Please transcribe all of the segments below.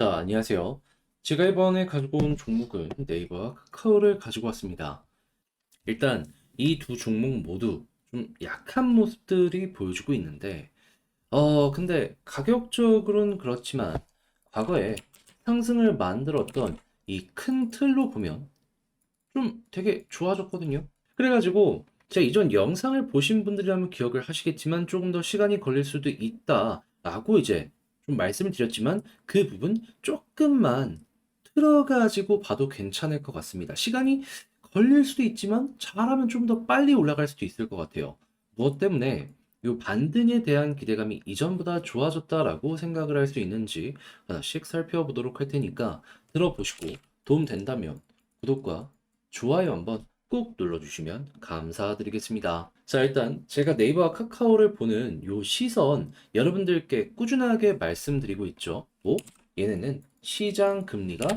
자, 안녕하세요. 제가 이번에 가지고 온 종목은 네이버와 카카오를 가지고 왔습니다. 일단 이 두 종목 모두 좀 약한 모습들이 보여주고 있는데, 근데 가격적으로는 그렇지만 과거에 상승을 만들었던 이 큰 틀로 보면 좀 되게 좋아졌거든요. 그래가지고 제가 이전 영상을 보신 분들이라면 기억을 하시겠지만 조금 더 시간이 걸릴 수도 있다라고 이제 좀 말씀을 드렸지만 그 부분 조금만 틀어가지고 봐도 괜찮을 것 같습니다. 시간이 걸릴 수도 있지만 잘하면 좀 더 빨리 올라갈 수도 있을 것 같아요. 무엇 때문에 이 반등에 대한 기대감이 이전보다 좋아졌다라고 생각을 할 수 있는지 하나씩 살펴보도록 할 테니까 들어보시고 도움 된다면 구독과 좋아요 한번 꼭 눌러주시면 감사드리겠습니다. 자, 일단 제가 네이버와 카카오를 보는 요 시선 여러분들께 꾸준하게 말씀드리고 있죠. 뭐? 얘네는 시장 금리가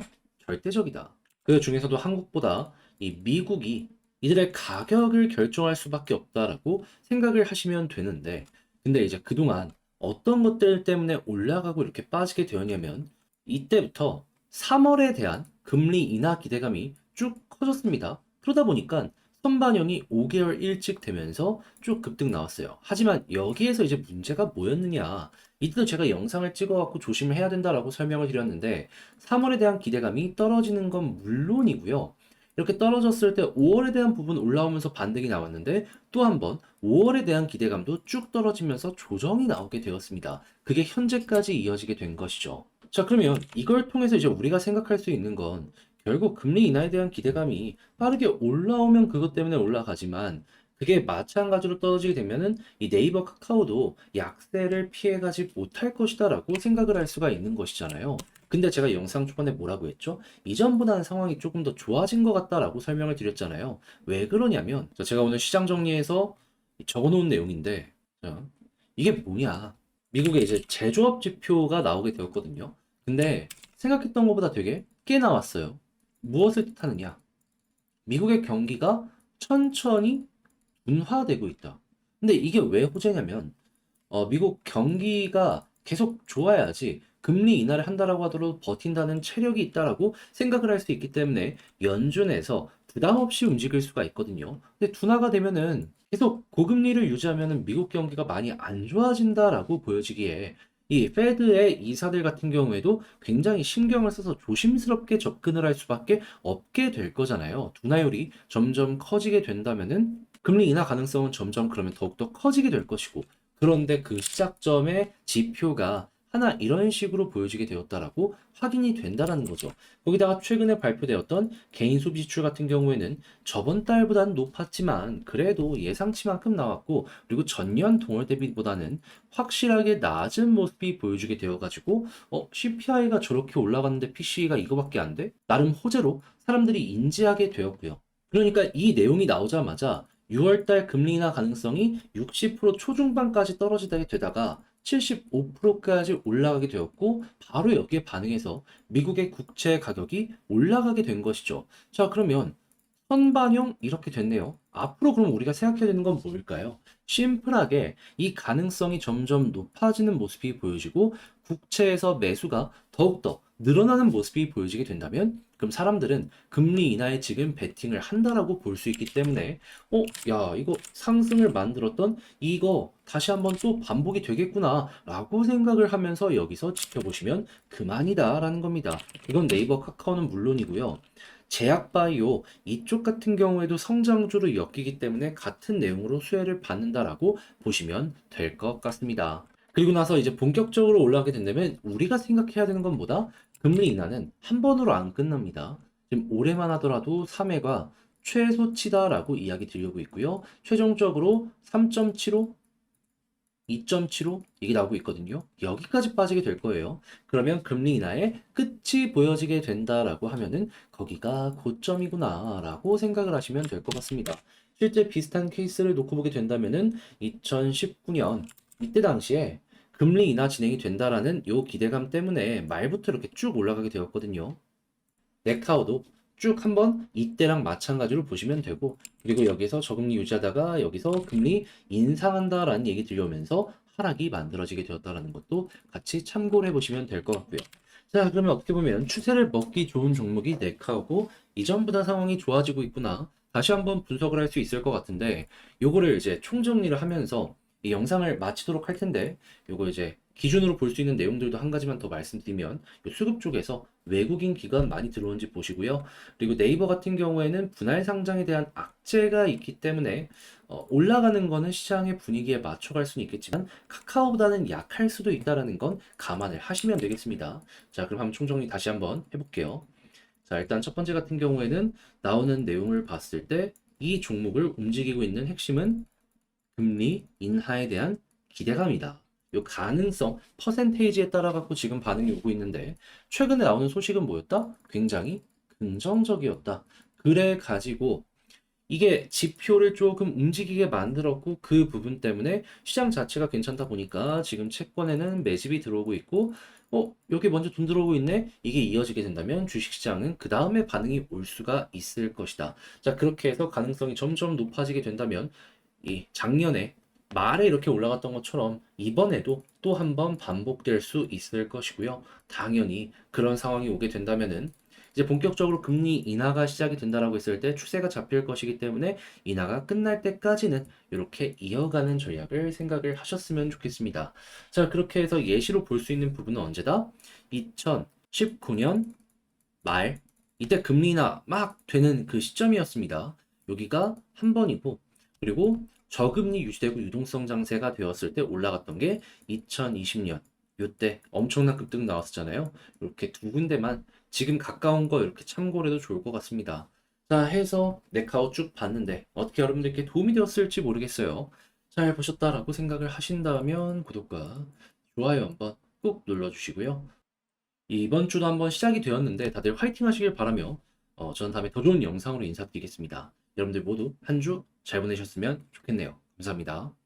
절대적이다. 그 중에서도 한국보다 이 미국이 이들의 가격을 결정할 수밖에 없다라고 생각을 하시면 되는데, 근데 이제 그동안 어떤 것들 때문에 올라가고 이렇게 빠지게 되었냐면, 이때부터 3월에 대한 금리 인하 기대감이 쭉 커졌습니다. 그러다 보니까 선반영이 5개월 일찍 되면서 쭉 급등 나왔어요. 하지만 여기에서 이제 문제가 뭐였느냐? 이때도 제가 영상을 찍어갖고 조심을 해야 된다라고 설명을 드렸는데 3월에 대한 기대감이 떨어지는 건 물론이고요. 이렇게 떨어졌을 때 5월에 대한 부분 올라오면서 반등이 나왔는데 또 한 번 5월에 대한 기대감도 쭉 떨어지면서 조정이 나오게 되었습니다. 그게 현재까지 이어지게 된 것이죠. 자, 그러면 이걸 통해서 이제 우리가 생각할 수 있는 건 결국 금리 인하에 대한 기대감이 빠르게 올라오면 그것 때문에 올라가지만 그게 마찬가지로 떨어지게 되면은 이 네이버 카카오도 약세를 피해가지 못할 것이다라고 생각을 할 수가 있는 것이잖아요. 근데 제가 영상 초반에 뭐라고 했죠? 이전보다는 상황이 조금 더 좋아진 것 같다라고 설명을 드렸잖아요. 왜 그러냐면 제가 오늘 시장 정리해서 적어놓은 내용인데 자, 이게 뭐냐? 미국의 이제 제조업 지표가 나오게 되었거든요. 근데 생각했던 것보다 되게 꽤 나왔어요. 무엇을 뜻하느냐? 미국의 경기가 천천히 둔화되고 있다. 근데 이게 왜 호재냐면 미국 경기가 계속 좋아야지 금리 인하를 한다라고 하더라도 버틴다는 체력이 있다라고 생각을 할 수 있기 때문에 연준에서 부담 없이 움직일 수가 있거든요. 근데 둔화가 되면은 계속 고금리를 유지하면은 미국 경기가 많이 안 좋아진다라고 보여지기에 이 페드의 이사들 같은 경우에도 굉장히 신경을 써서 조심스럽게 접근을 할 수밖에 없게 될 거잖아요. 둔화율이 점점 커지게 된다면은 금리 인하 가능성은 점점 그러면 더욱더 커지게 될 것이고 그런데 그 시작점의 지표가 하나 이런 식으로 보여지게 되었다라고 확인이 된다라는 거죠. 거기다가 최근에 발표되었던 개인 소비 지출 같은 경우에는 저번 달보다는 높았지만 그래도 예상치만큼 나왔고 그리고 전년 동월 대비보다는 확실하게 낮은 모습이 보여주게 되어가지고 CPI가 저렇게 올라갔는데 PC가 이거밖에 안 돼? 나름 호재로 사람들이 인지하게 되었고요. 그러니까 이 내용이 나오자마자 6월달 금리 인하 가능성이 60% 초중반까지 떨어지게 되다가 75%까지 올라가게 되었고 바로 여기에 반응해서 미국의 국채 가격이 올라가게 된 것이죠. 자, 그러면 선반영 이렇게 됐네요. 앞으로 그럼 우리가 생각해야 되는 건 뭘까요? 심플하게 이 가능성이 점점 높아지는 모습이 보여지고 국채에서 매수가 더욱더 늘어나는 모습이 보여지게 된다면 그럼 사람들은 금리 인하에 지금 베팅을 한다라고 볼 수 있기 때문에 야, 이거 상승을 만들었던 이거 다시 한번 또 반복이 되겠구나 라고 생각을 하면서 여기서 지켜보시면 그만이다라는 겁니다. 이건 네이버 카카오는 물론이고요. 제약바이오 이쪽 같은 경우에도 성장주로 엮이기 때문에 같은 내용으로 수혜를 받는다라고 보시면 될 것 같습니다. 그리고 나서 이제 본격적으로 올라가게 된다면 우리가 생각해야 되는 건 뭐다? 금리 인하는 한 번으로 안 끝납니다. 지금 올해만 하더라도 3회가 최소치다라고 이야기 드리고 있고요. 최종적으로 3.75, 2.75 이게 나오고 있거든요. 여기까지 빠지게 될 거예요. 그러면 금리 인하의 끝이 보여지게 된다라고 하면은 거기가 고점이구나라고 생각을 하시면 될 것 같습니다. 실제 비슷한 케이스를 놓고 보게 된다면은 2019년 이때 당시에 금리 인하 진행이 된다라는 요 기대감 때문에 말부터 이렇게 쭉 올라가게 되었거든요. 네카오도 쭉 한번 이때랑 마찬가지로 보시면 되고 그리고 여기서 저금리 유지하다가 여기서 금리 인상한다라는 얘기 들려오면서 하락이 만들어지게 되었다는 것도 같이 참고를 해보시면 될 것 같고요. 자, 그러면 어떻게 보면 추세를 먹기 좋은 종목이 네카고 이전보다 상황이 좋아지고 있구나. 다시 한번 분석을 할 수 있을 것 같은데 요거를 이제 총정리를 하면서 이 영상을 마치도록 할 텐데 요거 이제 기준으로 볼 수 있는 내용들도 한 가지만 더 말씀드리면 요 수급 쪽에서 외국인 기관 많이 들어온지 보시고요. 그리고 네이버 같은 경우에는 분할 상장에 대한 악재가 있기 때문에 올라가는 거는 시장의 분위기에 맞춰갈 수는 있겠지만 카카오보다는 약할 수도 있다라는 건 감안을 하시면 되겠습니다. 자, 그럼 한번 총정리 다시 한번 해볼게요. 자, 일단 첫 번째 같은 경우에는 나오는 내용을 봤을 때 이 종목을 움직이고 있는 핵심은 금리 인하에 대한 기대감이다. 요 가능성, 퍼센테이지에 따라 갖고 지금 반응이 오고 있는데 최근에 나오는 소식은 뭐였다? 굉장히 긍정적이었다. 그래 가지고 이게 지표를 조금 움직이게 만들었고 그 부분 때문에 시장 자체가 괜찮다 보니까 지금 채권에는 매집이 들어오고 있고 여기 먼저 돈 들어오고 있네. 이게 이어지게 된다면 주식시장은 그 다음에 반응이 올 수가 있을 것이다. 자, 그렇게 해서 가능성이 점점 높아지게 된다면 이 작년에 말에 이렇게 올라갔던 것처럼 이번에도 또 한 번 반복될 수 있을 것이고요. 당연히 그런 상황이 오게 된다면은 이제 본격적으로 금리 인하가 시작이 된다라고 했을 때 추세가 잡힐 것이기 때문에 인하가 끝날 때까지는 이렇게 이어가는 전략을 생각을 하셨으면 좋겠습니다. 자, 그렇게 해서 예시로 볼 수 있는 부분은 언제다? 2019년 말 이때 금리 인하 막 되는 그 시점이었습니다. 여기가 한 번이고 그리고 저금리 유지되고 유동성 장세가 되었을 때 올라갔던 게 2020년 요때 엄청난 급등 나왔었잖아요. 이렇게 두 군데만 지금 가까운 거 이렇게 참고를 해도 좋을 것 같습니다. 자, 해서 네카오 쭉 봤는데 어떻게 여러분들께 도움이 되었을지 모르겠어요. 잘 보셨다라고 생각을 하신다면 구독과 좋아요 한번 꾹 눌러주시고요. 이번 주도 한번 시작이 되었는데 다들 화이팅 하시길 바라며 저는 다음에 더 좋은 영상으로 인사드리겠습니다. 여러분들 모두 한 주 잘 보내셨으면 좋겠네요. 감사합니다.